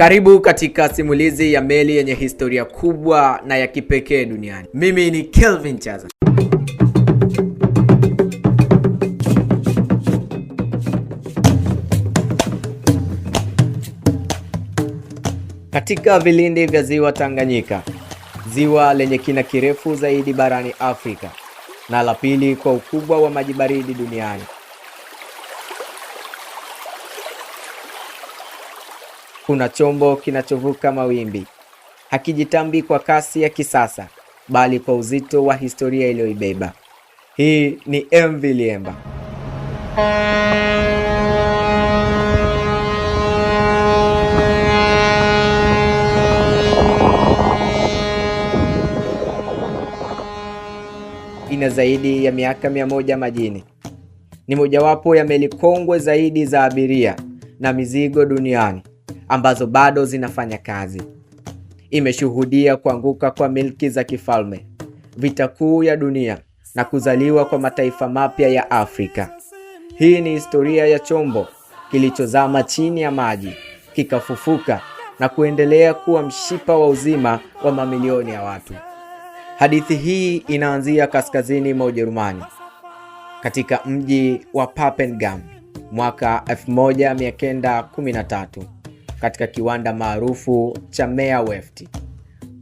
Karibu katika simulizi ya meli yenye historia kubwa na ya kipekee duniani. Mimi ni Kelvin Chaza. Katika vilindi vya ziwa Tanganyika, ziwa lenye kina kirefu zaidi barani Afrika na la pili kwa ukubwa wa maji baridi duniani, kuna chombo kinachovuka mawimbi. Hakijitambi kwa kasi ya kisasa, bali kwa uzito wa historia iliyoibeba. Hii ni MV Liemba. Ina zaidi ya miaka 100 majini. Ni mojawapo ya meli kongwe zaidi za abiria na mizigo duniani ambazo bado zinafanya kazi. Imeshuhudia kuanguka kwa milki za kifalme, vita kuu ya dunia na kuzaliwa kwa mataifa mapya ya Afrika. Hii ni historia ya chombo kilichozama chini ya maji, kikafufuka na kuendelea kuwa mshipa wa uzima wa mamilioni ya watu. Hadithi hii inaanzia kaskazini mwa Ujerumani, katika mji wa Papenham mwaka 1913, katika kiwanda maarufu cha Meyer Werft.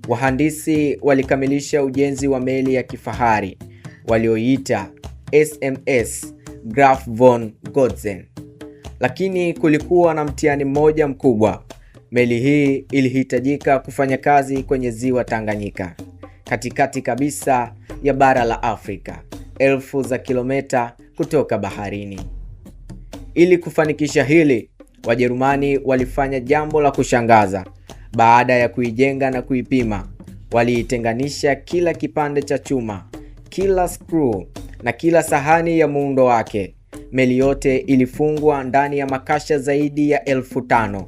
Wahandisi walikamilisha ujenzi wa meli ya kifahari walioiita SMS Graf von Gotzen. Lakini kulikuwa na mtihani mmoja mkubwa. Meli hii ilihitajika kufanya kazi kwenye ziwa Tanganyika, katikati kabisa ya bara la Afrika, elfu za kilomita kutoka baharini. Ili kufanikisha hili, Wajerumani walifanya jambo la kushangaza. Baada ya kuijenga na kuipima, waliitenganisha kila kipande cha chuma, kila screw na kila sahani ya muundo wake. Meli yote ilifungwa ndani ya makasha zaidi ya 5,000.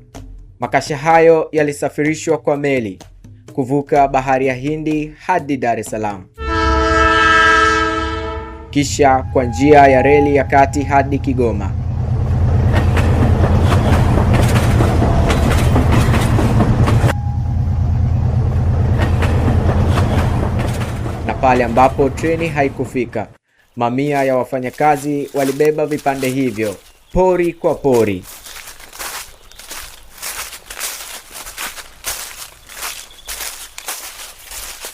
Makasha hayo yalisafirishwa kwa meli kuvuka bahari ya Hindi hadi Dar es Salaam, kisha kwa njia ya reli ya kati hadi Kigoma. Na pale ambapo treni haikufika, mamia ya wafanyakazi walibeba vipande hivyo pori kwa pori.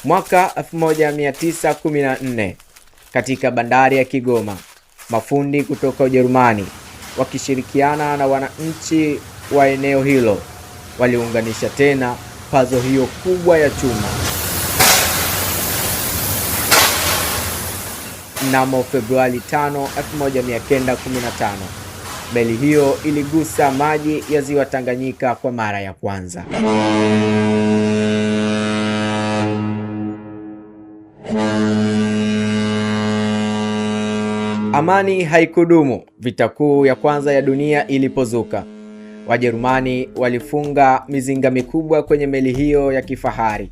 Mwaka 1914, katika bandari ya Kigoma, mafundi kutoka Ujerumani wakishirikiana na wananchi wa eneo hilo waliunganisha tena pazo hiyo kubwa ya chuma. Mnamo Februari 5, 1915, meli hiyo iligusa maji ya ziwa Tanganyika kwa mara ya kwanza. Amani haikudumu. Vita kuu ya kwanza ya dunia ilipozuka, Wajerumani walifunga mizinga mikubwa kwenye meli hiyo ya kifahari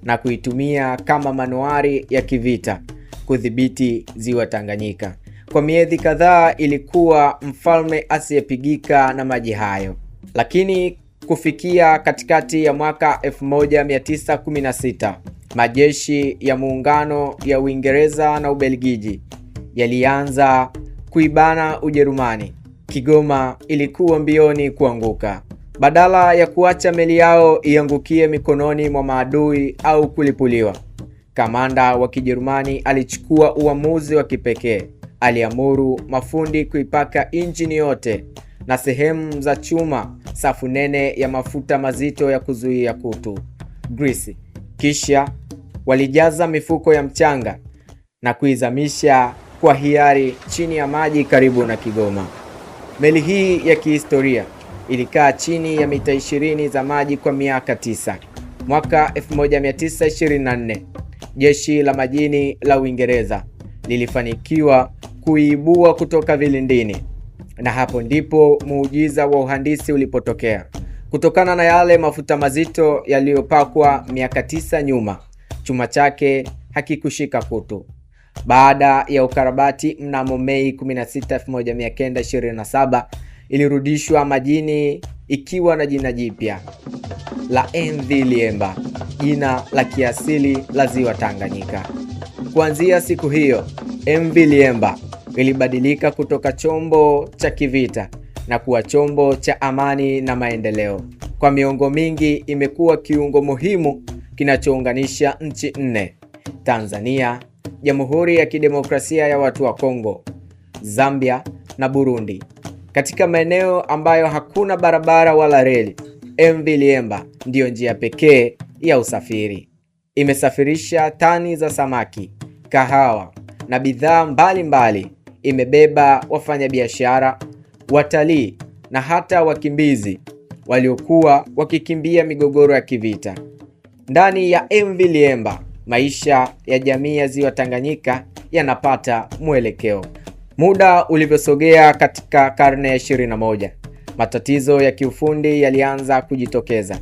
na kuitumia kama manuari ya kivita kudhibiti ziwa Tanganyika. Kwa miezi kadhaa ilikuwa mfalme asiyepigika na maji hayo. Lakini kufikia katikati ya mwaka 1916, majeshi ya muungano ya Uingereza na Ubelgiji yalianza kuibana Ujerumani. Kigoma ilikuwa mbioni kuanguka. Badala ya kuacha meli yao iangukie mikononi mwa maadui au kulipuliwa, kamanda wa Kijerumani alichukua uamuzi wa kipekee. Aliamuru mafundi kuipaka injini yote na sehemu za chuma safu nene ya mafuta mazito ya kuzuia kutu, grease. Kisha walijaza mifuko ya mchanga na kuizamisha kwa hiari chini ya maji karibu na Kigoma. Meli hii ya kihistoria ilikaa chini ya mita 20 za maji kwa miaka 9. Mwaka 1924, jeshi la majini la Uingereza lilifanikiwa kuibua kutoka vilindini, na hapo ndipo muujiza wa uhandisi ulipotokea. Kutokana na yale mafuta mazito yaliyopakwa miaka 9 nyuma, chuma chake hakikushika kutu. Baada ya ukarabati, mnamo Mei 16, 1927, ilirudishwa majini ikiwa na jina jipya, la MV Liemba, jina la kiasili la ziwa Tanganyika. Kuanzia siku hiyo, MV Liemba ilibadilika kutoka chombo cha kivita na kuwa chombo cha amani na maendeleo. Kwa miongo mingi imekuwa kiungo muhimu kinachounganisha nchi nne: Tanzania, Jamhuri ya Kidemokrasia ya Watu wa Kongo, Zambia na Burundi. Katika maeneo ambayo hakuna barabara wala reli, MV Liemba ndiyo njia pekee ya usafiri. Imesafirisha tani za samaki, kahawa na bidhaa mbalimbali. Imebeba wafanyabiashara, watalii na hata wakimbizi waliokuwa wakikimbia migogoro ya kivita. Ndani ya MV Liemba, maisha ya jamii ya ziwa Tanganyika yanapata mwelekeo. Muda ulivyosogea katika karne ya 21, matatizo ya kiufundi yalianza kujitokeza.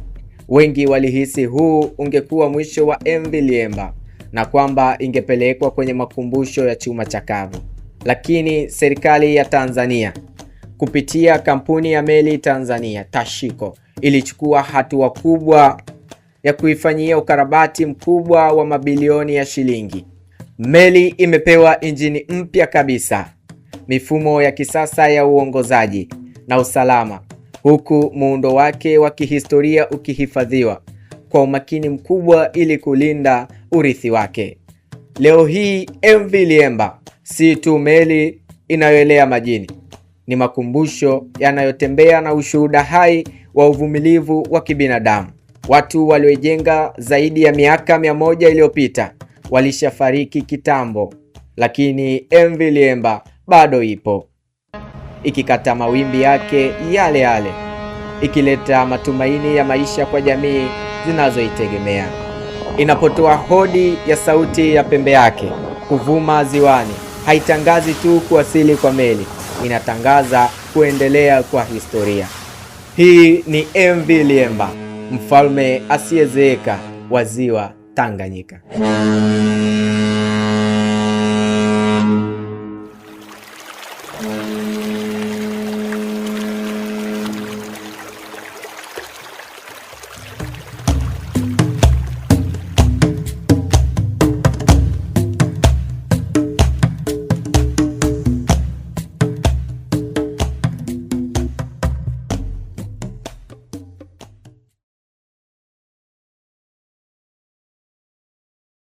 Wengi walihisi huu ungekuwa mwisho wa MV Liemba na kwamba ingepelekwa kwenye makumbusho ya chuma chakavu. Lakini serikali ya Tanzania kupitia kampuni ya meli Tanzania Tashiko ilichukua hatua kubwa ya kuifanyia ukarabati mkubwa wa mabilioni ya shilingi. Meli imepewa injini mpya kabisa, mifumo ya kisasa ya uongozaji na usalama, huku muundo wake wa kihistoria ukihifadhiwa kwa umakini mkubwa ili kulinda urithi wake. Leo hii MV Liemba si tu meli inayoelea majini, ni makumbusho yanayotembea na ushuhuda hai wa uvumilivu wa kibinadamu. Watu waliojenga zaidi ya miaka 100 iliyopita walishafariki kitambo, lakini MV Liemba bado ipo, ikikata mawimbi yake yale yale, ikileta matumaini ya maisha kwa jamii zinazoitegemea. Inapotoa hodi ya sauti ya pembe yake kuvuma ziwani, haitangazi tu kuwasili kwa meli, inatangaza kuendelea kwa historia. Hii ni MV Liemba, mfalme asiyezeeka wa ziwa Tanganyika.